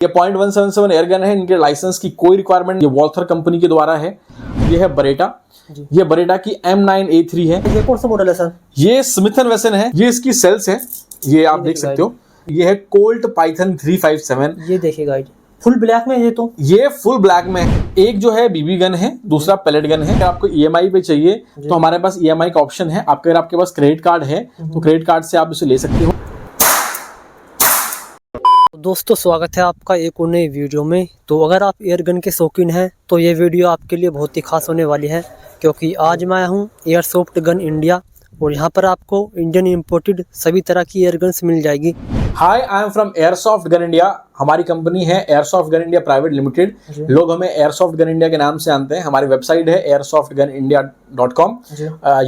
ये .177 एयरगन है। इनके लाइसेंस की कोई रिक्वायरमेंट, ये वॉल्थर कंपनी के द्वारा है। ये है बरेटा, ये बरेटा की M9A3 है। ये कौन सा मॉडल है सर? ये स्मिथ एंड वेसन है। ये इसकी सेल्स है, ये आप देख सकते हो। ये है कोल्ट पाइथन 357। ये देखिए गाइड, फुल ब्लैक में। ये फुल ब्लैक में है। एक जो है बीबी गन है, दूसरा पैलेट गन है। अगर आपको EMI पे चाहिए तो हमारे पास EMI का ऑप्शन है। अगर आपके पास क्रेडिट कार्ड है तो क्रेडिट कार्ड से आप इसे ले सकते हो। दोस्तों स्वागत है आपका एक और नई वीडियो में। तो अगर आप एयरगन के शौकीन हैं तो ये वीडियो आपके लिए बहुत ही खास होने वाली है, क्योंकि आज मैं आया हूँ एयरसॉफ्ट गन इंडिया और यहाँ पर आपको इंडियन इंपोर्टेड सभी तरह की एयरगन्स मिल जाएगी। Hi, I am from airsoft gun India. हमारी कंपनी है airsoft gun India private limited. लोग हमें एयरसॉफ्ट गन इंडिया के नाम से जानते हैं। हमारी वेबसाइट है airsoftgunindia.com।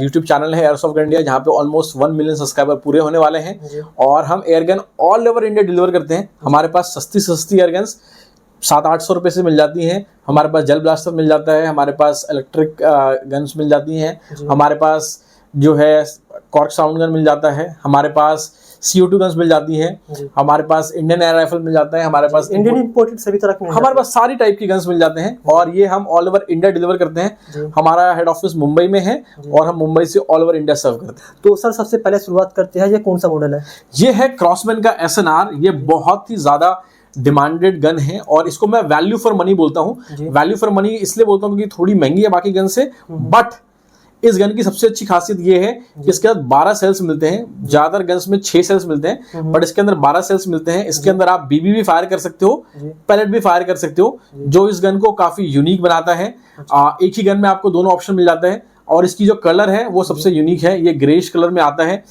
यूट्यूब चैनल है एयरसॉफ्ट गन इंडिया, जहाँ पे ऑलमोस्ट 1 मिलियन सब्सक्राइबर पूरे होने वाले हैं। और हम airgun all over India deliver करते हैं। हमारे पास सस्ती एयरगन्स 700-800 रुपये से मिल जाती हैं। हमारे पास जेल ब्लास्टर मिल जाता है, हमारे पास इलेक्ट्रिक गन्स मिल जाती हैं, हमारे पास जो है कॉर्क साउंड गन मिल जाता है, हमारे पास CO2 गन्स मिल जाती हैं, हमारे पास इंडियन एयर राइफल मिल जाता है, हमारे पास इंडियन इंपोर्टेड सभी तरह के, हमारे पास सारी टाइप की गन्स मिल जाते हैं। और ये हम ऑल ओवर इंडिया डिलीवर करते हैं। हमारा हेड ऑफिस मुंबई में है और हम मुंबई से ऑल ओवर इंडिया सर्व करते हैं। तो सर सबसे पहले शुरुआत करते हैं, ये कौन सा मॉडल है? ये है क्रॉसमैन का SNR। ये बहुत ही ज्यादा डिमांडेड गन है और इसको मैं वैल्यू फॉर मनी बोलता हूँ। वैल्यू फॉर मनी इसलिए बोलता हूँ क्योंकि थोड़ी महंगी है बाकी गन से, बट इस गन की सबसे अच्छी खासियत ये है कि इसके अंदर 12 सेल्स मिलते हैं। ज्यादातर गन्स में 6 सेल्स मिलते हैं, बट इसके अंदर 12 सेल्स मिलते हैं। इसके अंदर आप BB भी फायर कर सकते हो, पैलेट भी फायर कर सकते हो, जो इस गन को काफी यूनिक बनाता है। एक ही गन में आपको दोनों ऑप्शन मिल जाते हैं। और इसकी जो कलर है वो सबसे यूनिक है, ये ग्रेश कलर में आता है।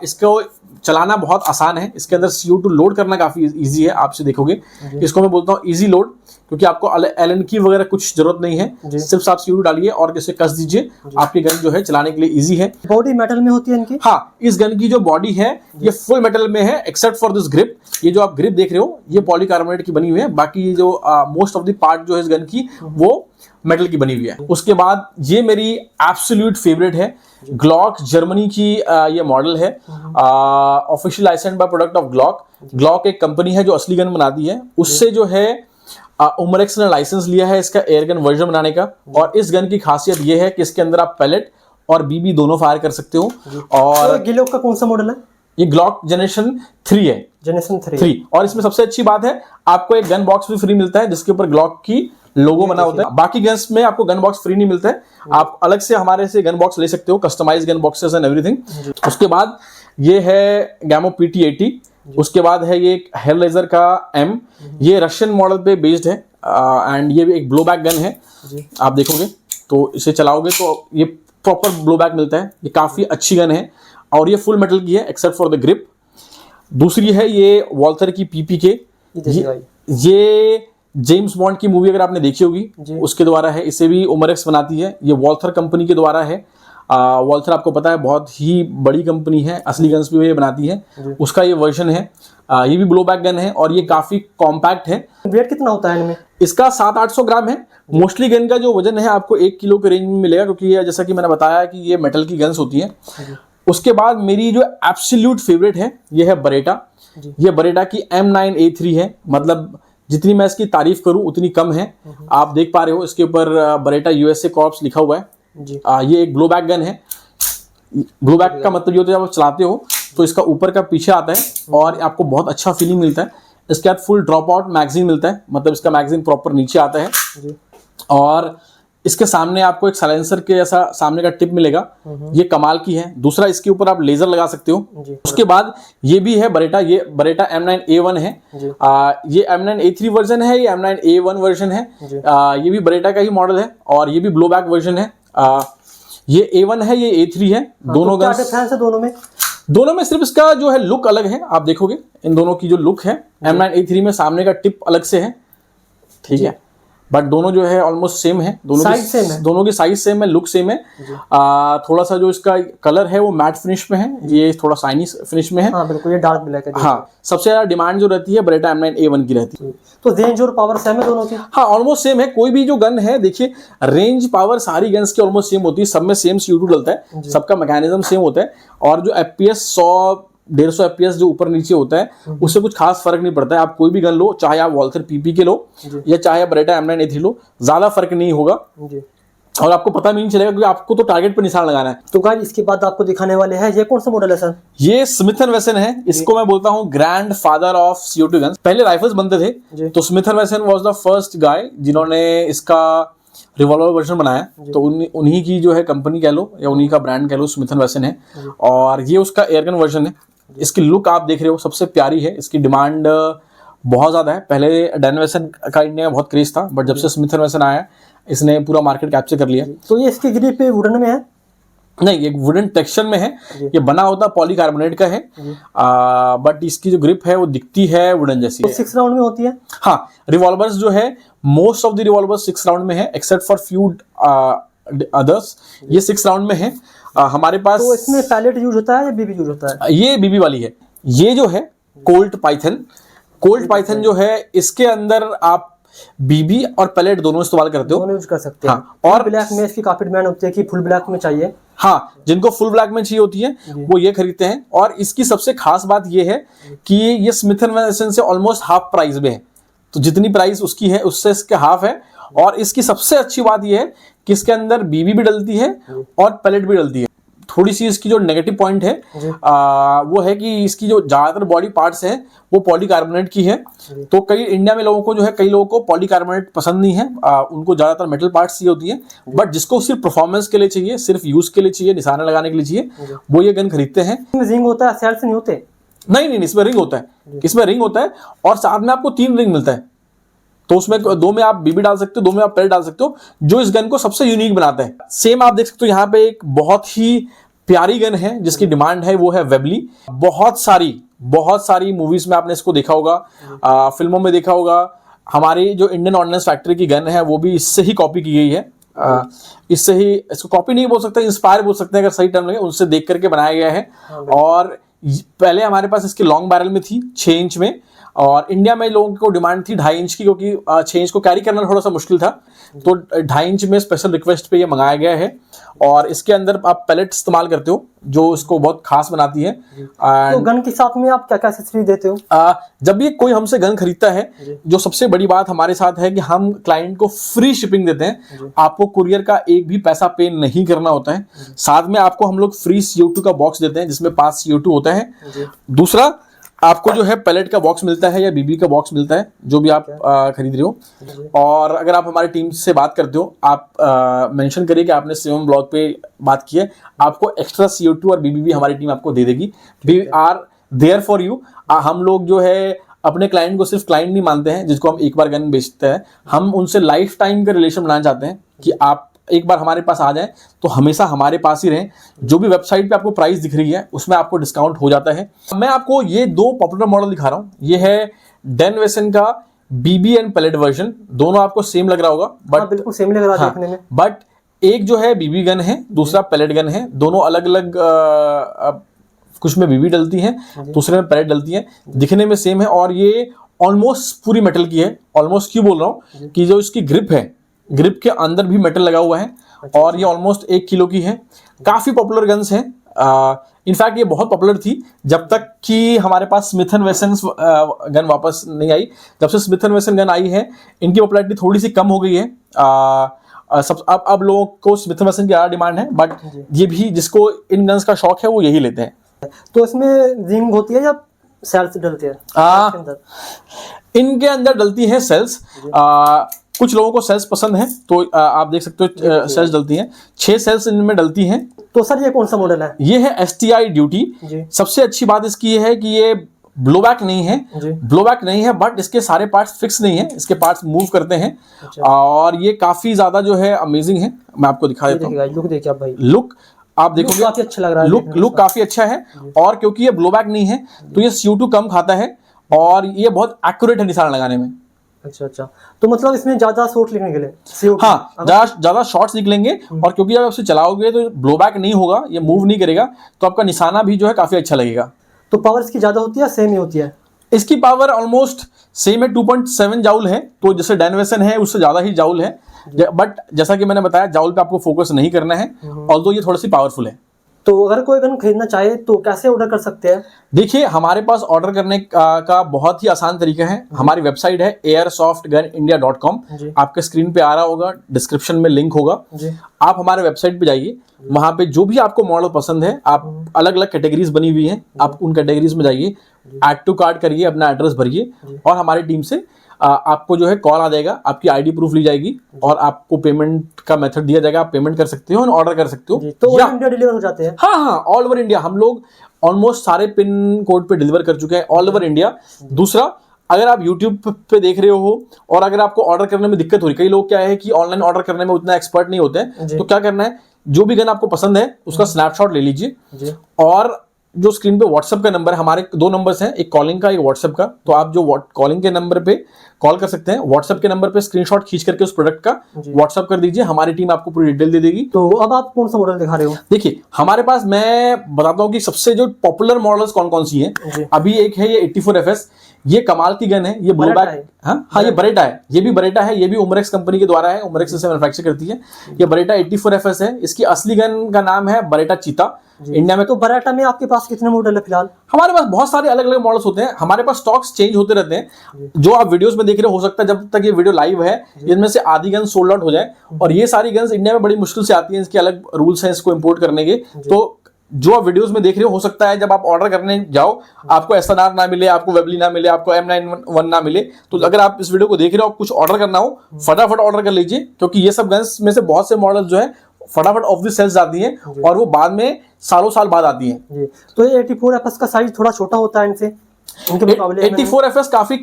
इसको चलाना बहुत आसान है। इसके अंदर CO2 लोड करना काफी इजी है। आपसे देखोगे इसको मैं बोलता हूँ इजी लोड, क्योंकि आपको एलन की वगैरह कुछ जरूरत नहीं है। सिर्फ आप CO2 डालिए और इसे कस दीजिए, आपकी गन जो है चलाने के लिए इजी है। बॉडी मेटल में होती है इनकी? हाँ, इस गन की जो बॉडी है ये फुल मेटल में है, एक्सेप्ट फॉर दिस ग्रिप। ये जो आप ग्रिप देख रहे हो ये पॉलीकार्बोनेट की बनी हुई है। बाकी ये जो मोस्ट ऑफ द पार्ट जो है इस गन की वो मेटल की बनी हुई है। उसके बाद ये मेरी एब्सोल्यूट फेवरेट है, ग्लॉक जर्मनी की ये मॉडल है। Official licence by product of Glock. Glock एक कंपनी है जो असली गन बनाती है। उससे जो है उमरेक्स ने लाइसेंस लिया है इसका एयरगन वर्जन बनाने का। और इस गन की खासियत ये है कि इसके अंदर आप पैलेट और BB दोनों फायर कर सकते हो। और ग्लॉक का कौन सा मॉडल है? ये ग्लॉक जनरेशन 3 है। जनरेशन 3। और इसमें सबसे अच्छी बात है आपको एक गन बॉक्स भी फ्री मिलता है जिसके ऊपर ग्लॉक की लोगो बना होता है। बाकी गन्स में आपको गन बॉक्स फ्री नहीं मिलता है, आप अलग से हमारे से गन बॉक्स ले सकते हो, customise gun boxes and everything. उसके बाद ये है गैमो PT80। उसके बाद है ये हेल लेजर का M। ये रशियन मॉडल पे बेस्ड है एंड ये भी एक ब्लो बैक गन है। आप देखोगे तो इसे चलाओगे तो ये प्रॉपर ब्लो बैक मिलता है। ये काफी अच्छी गन है और ये फुल मेटल की है एक्सेप्ट फॉर द ग्रिप। दूसरी है ये वॉल्थर की PPK। ये जेम्स बॉन्ड की मूवी अगर आपने देखी होगी उसके द्वारा है। इसे भी उमरेक्स बनाती है। ये वॉल्थर कंपनी के द्वारा है। वॉल्थर आपको पता है बहुत ही बड़ी कंपनी है, असली गन्स भी ये बनाती है। उसका ये वर्जन है। ये भी ब्लो बैक गन है और ये काफी कॉम्पैक्ट है। वेट कितना होता है इनमें? इसका 700-800 ग्राम है। मोस्टली गन का जो वजन है आपको 1 किलो के रेंज में मिलेगा, क्योंकि ये जैसा कि मैंने बताया कि ये मेटल की गन्स होती है। उसके बाद मेरी जो एब्सोल्यूट फेवरेट है ये है बरेटा। ये बरेटा की M9A3 है। मतलब जितनी मैं इसकी तारीफ करूं उतनी कम है। आप देख पा रहे हो इसके ऊपर बरेटा USA कॉर्प्स लिखा हुआ है। ये एक ब्लो बैक गन है। ब्लो बैक का मतलब ये होता है जब आप चलाते हो तो इसका ऊपर का पीछे आता है और आपको बहुत अच्छा फीलिंग मिलता है। इसके बाद फुल ड्रॉप आउट मैगजीन मिलता है, मतलब इसका मैगजीन प्रॉपर नीचे आता है। और इसके सामने आपको एक साइलेंसर के जैसा सामने का टिप मिलेगा, ये कमाल की है। दूसरा इसके ऊपर आप लेजर लगा सकते हो। उसके बाद ये भी है बरेटा, ये बरेटा M9A1 है। ये M9A3 वर्जन है, ये M9A1 वर्जन है। ये भी बरेटा का ही मॉडल है और ये भी ब्लो बैक वर्जन है। ये A1 है, ये A3 है। दोनों क्या डिफरेंस है दोनों में सिर्फ इसका जो है लुक अलग है। आप देखोगे इन दोनों की जो लुक है, M9A3 में सामने का टिप अलग से है, ठीक है, बट दोनों जो है ऑलमोस्ट सेम है। दोनों की साइज सेम है, लुक सेम है। थोड़ा सा जो इसका कलर है वो मैट फिनिश में है, ये थोड़ा शाइनी फिनिश में है। हाँ बिल्कुल, ये डार्क ब्लैक है। हाँ, सबसे ज्यादा डिमांड जो रहती है बरेटा M9A1 की रहती है। तो रेंज और पावर सेम है दोनों की? हाँ, ऑलमोस्ट सेम है। कोई भी जो गन है, देखिए रेंज पावर सारी गन्स की ऑलमोस्ट सेम होती है। सब में सेम CO2 डलता है, सबका मैकेनिज्म सेम होता है। और जो FPS 100 150 FPS जो ऊपर नीचे होता है उससे कुछ खास फर्क नहीं पड़ता है। आप कोई भी गन लो, चाहे आप वॉल्थर पीपी के लो या चाहे आप बरेटा M9A3 लो, ज्यादा फर्क नहीं होगा जी। और आपको पता भी नहीं चलेगा क्योंकि आपको तो टारगेट पर निशान लगाना है। तो गाइस इसके बाद आपको दिखाने वाले हैं, ये कौन सा मॉडल है सर? ये स्मिथ एंड वेसन है, इसको मैं बोलता हूँ grand father of CO2 guns. पहले राइफल्स बनते थे तो स्मिथ एंड वेसन वाज द फर्स्ट गाय जिन्होंने इसका रिवॉल्वर वर्जन बनाया, तो उन्हीं की जो है कंपनी कह लो या उन्हीं का ब्रांड कह लो, स्मिथ एंड वेसन है। और ये उसका एयरगन वर्जन है। इसकी लुक आप देख रहे हो सबसे प्यारी है, इसकी डिमांड बहुत ज्यादा है। पहले डैन वेसन का इंडिया में बहुत क्रेज था, बट जब से स्मिथ एंड वेसन आया इसने पूरा मार्केट कैप्चर कर लिया। तो ये इसकी ग्रिप वुडन में है? नहीं, ये वुडन टेक्सचर में है, ये बना होता पॉलीकार्बोनेट का है, बट इसकी जो ग्रिप है वो दिखती है वुडन जैसी तो है। 6 राउंड में होती है? हाँ, रिवॉल्वर्स जो है most of the revolvers 6 round में है एक्सेप्ट फॉर फ्यू अदर्स, ये 6 राउंड में है। हमारे पास तो इसमें पैलेट यूज होता है या बीबी यूज होता है? ये बीबी वाली है। ये जो है कोल्ट पाइथन जो है, इसके अंदर आप बीबी और पैलेट दोनों इस्तेमाल करते हो, दोनों यूज कर सकते हैं। हाँ, और ब्लैक में इसकी काफी डिमांड होती है कि फुल ब्लैक में चाहिए। हाँ, जिनको फुल ब्लैक में चाहिए होती है वो ये खरीदते हैं। और इसकी सबसे खास बात ये है कि ये स्मिथ एंड वेसन से ऑलमोस्ट हाफ प्राइस में है, तो जितनी प्राइस उसकी है उससे इसके हाफ है। और इसकी सबसे अच्छी बात ये है कि इसके अंदर बीबी भी डलती है और पैलेट भी डलती है। थोड़ी सी इसकी जो नेगेटिव पॉइंट है वो है कि इसकी जो ज्यादातर बॉडी पार्ट्स है वो पॉलीकार्बोनेट की है। तो कई इंडिया में लोगों को जो है, कई लोगों को पॉलीकार्बोनेट पसंद नहीं है, उनको ज्यादातर मेटल पार्ट्स चाहिए होती है। बट जिसको सिर्फ परफॉर्मेंस के लिए चाहिए, सिर्फ यूज के लिए चाहिए, निशाना लगाने के लिए चाहिए, वो ये गन खरीदते हैं। इसमें रिंग होता है, सेल्स नहीं होते? नहीं, इसमें रिंग होता है, इसमें रिंग होता है और साथ में आपको 3 रिंग मिलता है। तो उसमें 2 में आप बीबी डाल सकते हो, 2 में आप पैलेट डाल सकते हो, जो इस गन को सबसे यूनिक बनाता है। सेम आप देख सकते हो यहाँ पे एक बहुत ही प्यारी गन है जिसकी डिमांड है, वो है वेबली। बहुत सारी मूवीज में आपने इसको देखा होगा, फिल्मों में देखा होगा। हमारी जो इंडियन ऑर्डिनेंस फैक्ट्री की गन है वो भी इससे ही कॉपी की गई है। इससे ही, इसको कॉपी नहीं बोल सकते, इंस्पायर बोल सकते हैं अगर सही टर्म लगे, उनसे देख करके बनाया गया है। और पहले हमारे पास इसकी लॉन्ग बैरल में थी 6 इंच में, और इंडिया में लोगों को डिमांड थी 2.5 इंच की, क्योंकि 6 इंच को कैरी करना थोड़ा सा मुश्किल था, तो 2.5 इंच में स्पेशल रिक्वेस्ट पे ये मंगाया गया है। और इसके अंदर आप पैलेट इस्तेमाल करते हो जो इसको बहुत खास बनाती है। तो गन के साथ में आप क्या क्या एक्सेसरी देते हो? जब भी कोई हमसे गन खरीदता है, जो सबसे बड़ी बात हमारे साथ है कि हम क्लाइंट को फ्री शिपिंग देते हैं। आपको कुरियर का एक भी पैसा पे नहीं करना होता है। साथ में आपको हम लोग फ्री CO2 का बॉक्स देते हैं जिसमें 5 CO2 होता है। दूसरा, आपको जो है पैलेट का बॉक्स मिलता है या बीबी का बॉक्स मिलता है, जो भी आप खरीद रहे हो। और अगर आप हमारी टीम से बात करते हो, आप मेंशन करिए कि आपने सिवम ब्लॉग पे बात की है, आपको एक्स्ट्रा CO2 और बीबी भी हमारी टीम आपको दे देगी। We are there for you. हम लोग जो है अपने क्लाइंट को सिर्फ क्लाइंट नहीं मानते हैं जिसको हम एक बार गन बेचते हैं, हम उनसे लाइफ टाइम का रिलेशन बनाना चाहते हैं कि आप एक बार हमारे पास आ जाए तो हमेशा हमारे पास ही रहें। जो भी वेबसाइट पे आपको प्राइस दिख रही है उसमें आपको डिस्काउंट हो जाता है। मैं आपको ये 2 पॉपुलर मॉडल दिखा रहा हूँ। ये है डैन वेसन का बीबी एंड पैलेट वर्जन। दोनों आपको सेम लग रहा होगा, बट बिल्कुल सेम लग रहा है देखने में। बट एक जो है बीबी गन है, दूसरा पैलेट गन है। दोनों अलग अलग, कुछ में बीबी डलती है, दूसरे में पैलेट डलती है। दिखने में सेम है और ये ऑलमोस्ट पूरी मेटल की है। ऑलमोस्ट क्यों बोल रहा हूँ कि जो इसकी ग्रिप है, ग्रिप के अंदर भी मेटल लगा हुआ है और ये ऑलमोस्ट 1 किलो की है। काफी पॉपुलर गन्स हैं। इनफैक्ट ये बहुत पॉपुलर थी जब तक कि हमारे पास स्मिथ एंड वेसन गन वापस नहीं आई। जब से स्मिथ एंड वेसन गन आई है, इनकी पॉपुलैरिटी थोड़ी सी कम हो गई है। अब लोगों को स्मिथ एंड वेसन की ज़्यादा डिमांड है, बट ये भी जिसको इन गन्स का शौक है वो यही लेते हैं। तो इसमें रिंग होती है या सेल्स डलती है? इनके अंदर डलती है सेल्स। कुछ लोगों को सेल्स पसंद है, तो आप देख सकते हो सेल्स डलती हैं। 6 सेल्स इनमें डलती हैं। तो सर ये कौन सा मॉडल है? ये है STI ड्यूटी। सबसे अच्छी बात इसकी ये है कि ये ब्लोबैक नहीं है, बट इसके सारे पार्ट्स फिक्स नहीं है, इसके पार्ट्स मूव करते हैं। और ये काफी ज्यादा जो है अमेजिंग है। मैं आपको दिखा देता हूँ। लुक देखिए आप भाई, लुक आप देखोगे काफी अच्छा लग रहा है। लुक काफी अच्छा है। और क्योंकि ये ब्लोबैक नहीं है तो ये CO2 कम खाता है और ये बहुत एक्यूरेट है निशाना लगाने में। अच्छा, तो मतलब इसमें ज्यादा शॉट लिखने के लिए CO2, हाँ, ज्यादा शॉट्स निकलेंगे। और क्योंकि आप इसे चलाओगे तो ब्लोबैक नहीं होगा, ये मूव नहीं करेगा, तो आपका निशाना भी जो है काफी अच्छा लगेगा। तो पावर इसकी ज्यादा होती है, सेम ही होती है? इसकी पावर ऑलमोस्ट सेम है, 2.7 जाउल है। तो जैसे डैन वेसन है उससे ज्यादा ही जाउल है, बट जैसा कि मैंने बताया जाउल पे आपको फोकस नहीं करना है, ऑल्दो ये थोड़ी सी पावरफुल है। तो अगर कोई गन खरीदना चाहे तो कैसे ऑर्डर कर सकते हैं? देखिए, हमारे पास ऑर्डर करने का बहुत ही आसान तरीका है। हमारी वेबसाइट है airsoftgunindia.com। जी। आपके स्क्रीन पे आ रहा होगा, डिस्क्रिप्शन में लिंक होगा। जी। आप हमारे वेबसाइट पे जाइए, वहां पे जो भी आपको मॉडल पसंद है, आप अलग अलग कैटेगरीज बनी हुई हैं, आप उन कैटेगरीज में जाइए, ऐड टू कार्ट करिए, अपना एड्रेस भरिए और हमारी टीम से आपको जो है कॉल आ जाएगा, आपकी आईडी प्रूफ ली जाएगी और आपको पेमेंट का मेथड दिया जाएगा। आप पेमेंट कर सकते हो और ऑर्डर कर सकते हो। तो ऑल इंडिया डिलीवर हो जाते हैं? हाँ, ऑल ओवर इंडिया। हम लोग ऑलमोस्ट सारे पिन कोड पे डिलीवर कर चुके हैं, ऑल ओवर इंडिया। दूसरा, अगर आप YouTube पे देख रहे हो और अगर आपको ऑर्डर करने में दिक्कत हो रही, कई लोग क्या है कि ऑनलाइन ऑर्डर करने में उतना एक्सपर्ट नहीं होते हैं, तो क्या करना है, जो भी गन आपको पसंद है उसका स्नैपशॉट ले लीजिए और जो स्क्रीन पे व्हाट्सएप का नंबर है, हमारे 2 नंबर्स हैं, एक कॉलिंग का, एक व्हाट्सएप का। तो आप जो कॉलिंग के नंबर पे कॉल कर सकते हैं, व्हाट्सएप के नंबर पे स्क्रीनशॉट खींच करके उस प्रोडक्ट का व्हाट्सएप कर दीजिए, हमारी टीम आपको पूरी डिटेल दे देगी। तो अब आप कौन सा मॉडल दिखा रहे हो? देखिए, हमारे पास, मैं बताता हूँ कि सबसे जो पॉपुलर मॉडल्स कौन कौन सी हैं। अभी एक है ये 84FS, ये कमाल की गन है, ये ब्लोबैक। हाँ, ये बरेटा है, ये भी बरेटा है, ये भी उमरेक्स कंपनी के द्वारा है, उमरेक्स इसे मैन्युफैक्चर करती है। ये बरेटा 84FS है। इसकी असली गन का नाम है बरेटा चीता। इंडिया में तो बरेटा में आपके पास कितने मॉडल है फिलहाल? हमारे पास बहुत सारे अलग अलग मॉडल्स होते हैं। हमारे पास स्टॉक्स चेंज होते रहते हैं। जो आप वीडियोस में देख रहे हो सकता है जब तक ये वीडियो लाइव है इनमें से आधी गन सोल्ड आउट हो जाए, और ये सारी गन्स इंडिया में बड़ी मुश्किल से आती हैं, इसके अलग रूल्स हैं इसको इंपोर्ट करने के। तो जो आप वीडियोस में देख रहे हो सकता है जब आप ऑर्डर करने जाओ आपको SNR ना मिले, आपको वेबली ना मिले, आपको M91 ना मिले। तो अगर आप इस वीडियो को देख रहे हो, कुछ ऑर्डर करना हो, फटाफट ऑर्डर कर लीजिए, क्योंकि ये सब गन्स में से बहुत से मॉडल जो है फटाफट ऑफ द सेल्स आती हैं और वो बाद में सालों साल बाद आती हैं। तो ये 84FS का साइज थोड़ा छोटा होता है इनसे, उनके मुकाबले? 84FS काफी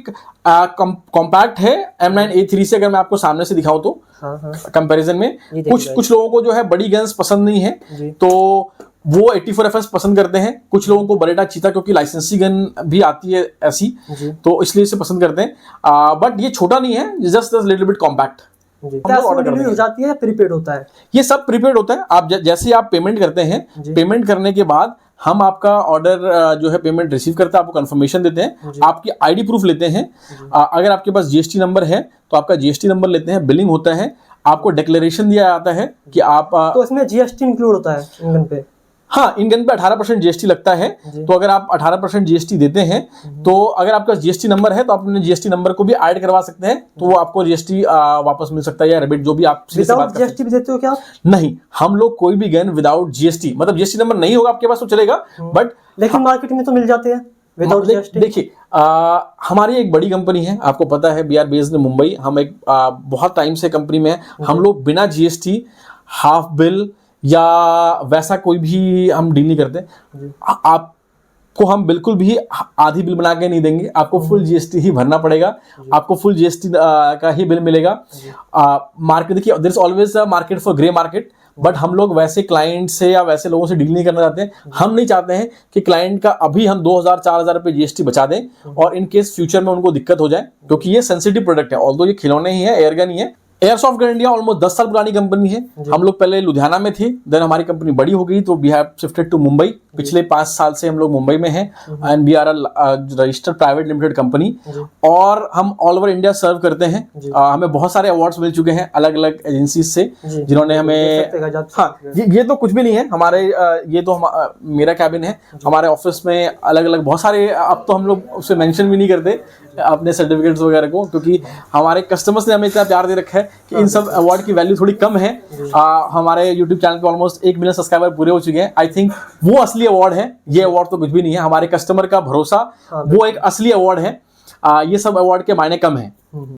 कॉम्पैक्ट है M9A3 से, अगर मैं आपको सामने से दिखाऊं तो कंपैरिजन में। कुछ लोगों को जो है बड़ी गन्स पसंद नहीं है, तो वो 84FS पसंद करते हैं। कुछ लोगों को बरेटा चीता, क्योंकि लाइसेंसी गन भी आती है ऐसी, तो इसलिए इसे पसंद करते हैं। बट ये छोटा नहीं है, just little bit compact. Order हो जाती है, प्रीपेड होता है? ये सब प्रीपेड होता है। आप जैसे आप पेमेंट करते हैं, पेमेंट करने के बाद हम आपका ऑर्डर जो है पेमेंट रिसीव करते हैं, आपको कंफर्मेशन देते हैं, आपकी आईडी प्रूफ लेते हैं। अगर आपके पास GST नंबर है तो आपका GST नंबर लेते हैं, बिलिंग होता है, आपको डिक्लेरेशन दिया जाता है कि आप तो इसमें GST इंक्लूड होता है इन गन पे? हाँ, इन गन पे 18% GST लगता है। तो अगर आप 18% GST देते हैं, तो अगर आपका GST नंबर है तो आप अपने GST नंबर को भी ऐड करवा सकते हैं, तो वो आपको GST वापस मिल सकता है, या रिबेट जो भी आप विदाउट GST भी देते हो क्या आप? नहीं, हम लोग कोई भी गन विदाउट GST, मतलब GST नंबर नहीं होगा आपके पास तो चलेगा, बट लेकिन मार्केट में तो मिल जाते हैं विदाउट GST। देखिए, हमारी एक बड़ी कंपनी है, आपको पता है, BR बेस्ड मुंबई। हम एक बहुत टाइम से कंपनी में है। हम लोग बिना GST, हाफ बिल या वैसा कोई भी हम डील नहीं करते। आपको हम बिल्कुल भी आधी बिल बना के नहीं देंगे, आपको फुल GST ही भरना पड़ेगा, आपको फुल GST का ही बिल मिलेगा। मार्केट, देखिए, there is always a market for grey market, but हम लोग वैसे क्लाइंट से या वैसे लोगों से डील नहीं करना चाहते हैं। हम नहीं चाहते हैं कि क्लाइंट का अभी हम 2000-4000 रुपये GST बचा दें और इन केस फ्यूचर में उनको दिक्कत हो जाए, क्योंकि ये सेंसिटिव प्रोडक्ट है। ऑल्दो ये खिलौने ही है, एयरगन ही है। एयरसॉफ्ट गन इंडिया ऑलमोस्ट 10 साल पुरानी कंपनी है। हम लोग पहले लुधियाना में थे, देन हमारी कंपनी बड़ी हो गई तो we have shifted to Mumbai. पिछले 5 साल से हम लोग मुंबई में हैं and we are a registered private limited company, और हम ऑल ओवर इंडिया सर्व करते हैं। हमें बहुत सारे अवार्ड्स मिल चुके हैं अलग अलग एजेंसीज से, जिन्होंने हमें, हाँ, ये तो कुछ भी नहीं है हमारे, ये तो मेरा कैबिन है। हमारे ऑफिस में अलग अलग बहुत सारे, अब तो हम लोग उसे मेंशन भी नहीं करते अपने सर्टिफिकेट्स वगैरह को, क्योंकि हमारे कस्टमर्स ने हमें इतना प्यार दे रखा है कि इन सब अवार्ड की वैल्यू थोड़ी कम है। हमारे यूट्यूब चैनल पे ऑलमोस्ट 1 मिलियन सब्सक्राइबर पूरे हो चुके हैं। आई थिंक वो असली अवार्ड है, ये अवार्ड तो कुछ भी नहीं है। हमारे कस्टमर का भरोसा वो एक असली अवार्ड है। ये सब अवार्ड के मायने कम है।